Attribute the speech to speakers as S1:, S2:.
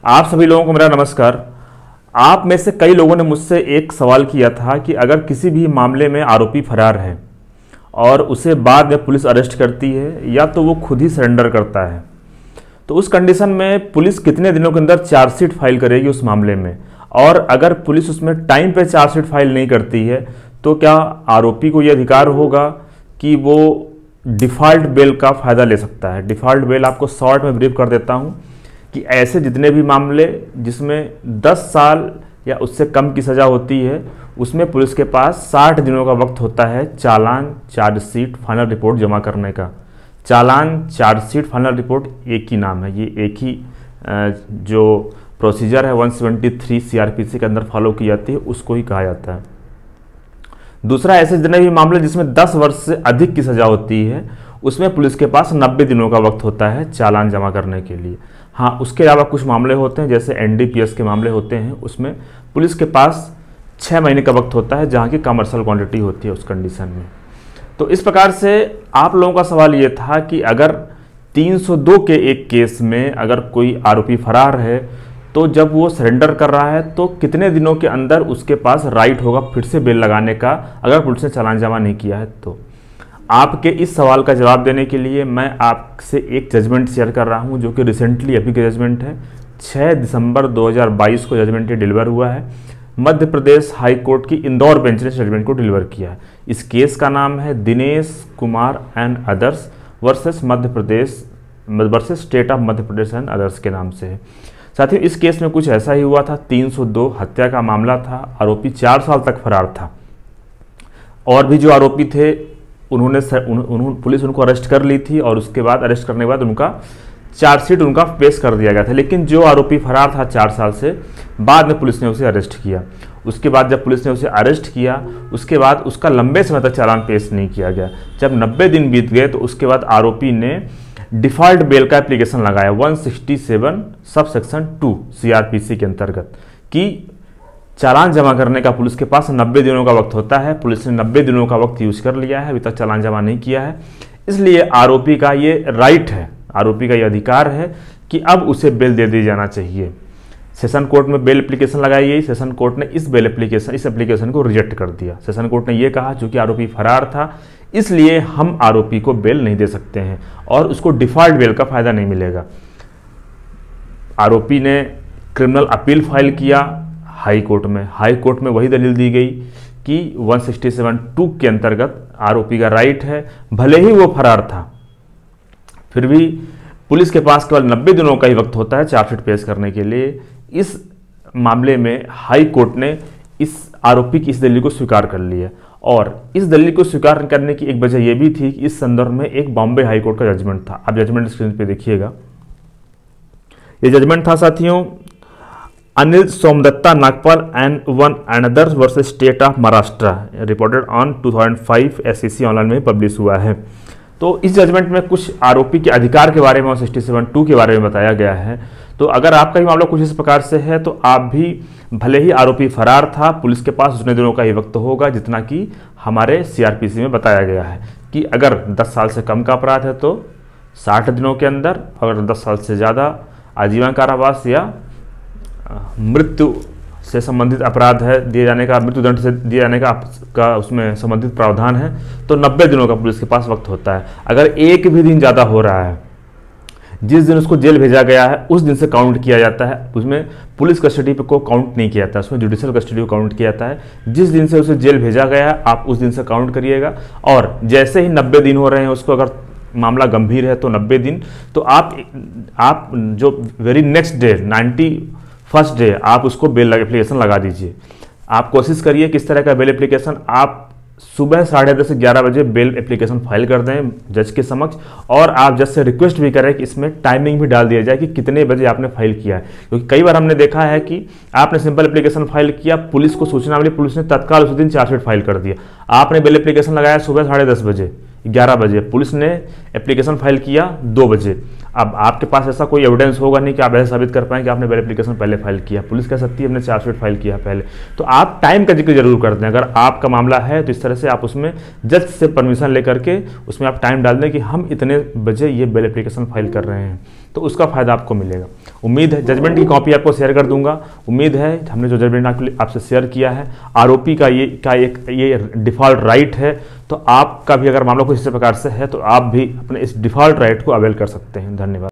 S1: आप सभी लोगों को मेरा नमस्कार। आप में से कई लोगों ने मुझसे एक सवाल किया था कि अगर किसी भी मामले में आरोपी फरार है और उसे बाद में पुलिस अरेस्ट करती है या तो वो खुद ही सरेंडर करता है, तो उस कंडीशन में पुलिस कितने दिनों के अंदर चार्जशीट फाइल करेगी उस मामले में। और अगर पुलिस उसमें टाइम पे चार्जशीट फाइल नहीं करती है तो क्या आरोपी को ये अधिकार होगा कि वो डिफ़ॉल्ट बेल का फ़ायदा ले सकता है। डिफ़ॉल्ट बेल आपको शॉर्ट में ब्रीफ कर देता हूँ कि ऐसे जितने भी मामले जिसमें 10 साल या उससे कम की सज़ा होती है उसमें पुलिस के पास 60 दिनों का वक्त होता है चालान, चार्जशीट, फाइनल रिपोर्ट जमा करने का। चालान, चार्जशीट, फाइनल रिपोर्ट एक ही नाम है, ये एक ही जो प्रोसीजर है 173 सीआरपीसी के अंदर फॉलो की जाती है उसको ही कहा जाता है। दूसरा, ऐसे जितने भी मामले जिसमें 10 वर्ष से अधिक की सज़ा होती है उसमें पुलिस के पास 90 दिनों का वक्त होता है चालान जमा करने के लिए। हाँ, उसके अलावा कुछ मामले होते हैं जैसे एनडीपीएस के मामले होते हैं, उसमें पुलिस के पास 6 महीने का वक्त होता है जहाँ की कमर्शियल क्वांटिटी होती है उस कंडीशन में। तो इस प्रकार से आप लोगों का सवाल ये था कि अगर 302 के एक केस में अगर कोई आरोपी फरार है तो जब वो सरेंडर कर रहा है तो कितने दिनों के अंदर उसके पास राइट होगा फिर से बेल लगाने का अगर पुलिस ने चालान जमा नहीं किया है। तो आपके इस सवाल का जवाब देने के लिए मैं आपसे एक जजमेंट शेयर कर रहा हूं जो कि रिसेंटली अभी का जजमेंट है। 6 दिसंबर 2022 को जजमेंट ये डिलीवर हुआ है। मध्य प्रदेश हाई कोर्ट की इंदौर बेंच ने जजमेंट को डिलीवर किया है। इस केस का नाम है Dinesh Kumar and others versus Madhya Pradesh versus state of Madhya Pradesh and others के नाम से है। साथियों, इस केस में कुछ ऐसा ही हुआ था। 302 हत्या का मामला था। आरोपी 4 साल तक फरार था और भी जो आरोपी थे उन्होंने पुलिस उनको अरेस्ट कर ली थी और उसके बाद अरेस्ट करने के बाद उनका चार्जशीट उनका पेश कर दिया गया था। लेकिन जो आरोपी फरार था 4 साल से, बाद में पुलिस ने उसे अरेस्ट किया। उसके बाद जब पुलिस ने उसे अरेस्ट किया उसके बाद उसका लंबे समय तक चालान पेश नहीं किया गया। जब 90 दिन बीत गए तो उसके बाद आरोपी ने डिफ़ॉल्ट बेल का एप्लीकेशन लगाया 167 सब सेक्शन 2 सीआरपीसी के अंतर्गत कि चालान जमा करने का पुलिस के पास 90 दिनों का वक्त होता है। पुलिस ने 90 दिनों का वक्त यूज कर लिया है, अभी तक चालान जमा नहीं किया है। इसलिए आरोपी का ये राइट है, आरोपी का ये अधिकार है कि अब उसे बेल दे दी जाना चाहिए। सेशन कोर्ट में बेल एप्लीकेशन लगाई गई। सेशन कोर्ट ने इस एप्लीकेशन को रिजेक्ट कर दिया। सेशन कोर्ट ने यह कहा चूंकि आरोपी फरार था इसलिए हम आरोपी को बेल नहीं दे सकते हैं और उसको डिफ़ॉल्ट बेल का फायदा नहीं मिलेगा। आरोपी ने क्रिमिनल अपील फाइल किया हाई कोर्ट में। हाई कोर्ट में वही दलील दी गई कि 167(2) के अंतर्गत आरोपी का राइट है, भले ही वो फरार था फिर भी पुलिस के पास केवल 90 दिनों का ही वक्त होता है चार्जशीट पेश करने के लिए। इस मामले में हाई कोर्ट ने इस आरोपी की इस दलील को स्वीकार कर लिया और इस दलील को स्वीकार करने की एक वजह यह भी थी कि इस संदर्भ में एक बॉम्बे हाई कोर्ट का जजमेंट था। आप जजमेंट स्क्रीन पे देखिएगा। ये जजमेंट था साथियों Anil Somdatta Nagpal and one another versus state of Maharashtra, reported on 2005 SEC online में पब्लिश हुआ है। तो इस जजमेंट में कुछ आरोपी के अधिकार के बारे में और 167(2) के बारे में बताया गया है। तो अगर आपका भी मामला कुछ इस प्रकार से है तो आप भी, भले ही आरोपी फरार था, पुलिस के पास उतने दिनों का ही वक्त होगा जितना कि हमारे सीआरपीसी में बताया गया है कि अगर 10 साल से कम का अपराध है तो 60 दिनों के अंदर, अगर 10 साल से ज़्यादा आजीवन कारावास या मृत्यु से संबंधित अपराध है दिए जाने का, मृत्युदंड से दिए जाने का उसमें संबंधित प्रावधान है तो 90 दिनों का पुलिस के पास वक्त होता है। अगर एक भी दिन ज़्यादा हो रहा है, जिस दिन उसको जेल भेजा गया है उस दिन से काउंट किया जाता है। उसमें पुलिस कस्टडी को काउंट नहीं किया जाता है, उसमें जुडिशियल कस्टडी को काउंट किया जाता है। जिस दिन से उसे जेल भेजा गया है आप उस दिन से काउंट करिएगा और जैसे ही 90 दिन हो रहे हैं उसको, अगर मामला गंभीर है तो 90 दिन, तो आप जो very next day 91st day आप उसको बेल एप्लीकेशन लगा दीजिए। आप कोशिश करिए किस तरह का बेल एप्लीकेशन, आप सुबह 10:30 से 11 बजे बेल एप्लीकेशन फाइल कर दें जज के समक्ष और आप जज से रिक्वेस्ट भी करें कि इसमें टाइमिंग भी डाल दिया जाए कि कितने बजे आपने फाइल किया है। क्योंकि कई बार हमने देखा है कि आपने सिंपल एप्लीकेशन फाइल किया, पुलिस को सूचना मिली, पुलिस ने तत्काल उस दिन चार्जशीट फाइल कर दिया। आपने बेल एप्लीकेशन लगाया सुबह 10:30 बजे, 11 बजे, पुलिस ने एप्लीकेशन फाइल किया 2 बजे। अब आपके पास ऐसा कोई एविडेंस होगा नहीं कि आप ऐसा साबित कर पाएं कि आपने बेल एप्लीकेशन पहले फाइल किया। पुलिस कह सकती है हमने चार्जशीट फाइल किया पहले। तो आप टाइम का जिक्र जरूर कर दें। अगर आपका मामला है तो इस तरह से आप उसमें जज से परमिशन लेकर के उसमें आप टाइम डाल दें कि हम इतने बजे ये बेल एप्लीकेशन फाइल कर रहे हैं। तो उसका फ़ायदा आपको मिलेगा। उम्मीद है जजमेंट की कॉपी आपको शेयर कर दूंगा। उम्मीद है हमने जो जजमेंट आपसे शेयर किया है, आरोपी का ये डिफ़ॉल्ट राइट है, तो आपका भी अगर मामला कुछ इस प्रकार से है तो आप भी अपने इस डिफ़ॉल्ट राइट को अवेल कर सकते हैं। धन्यवाद।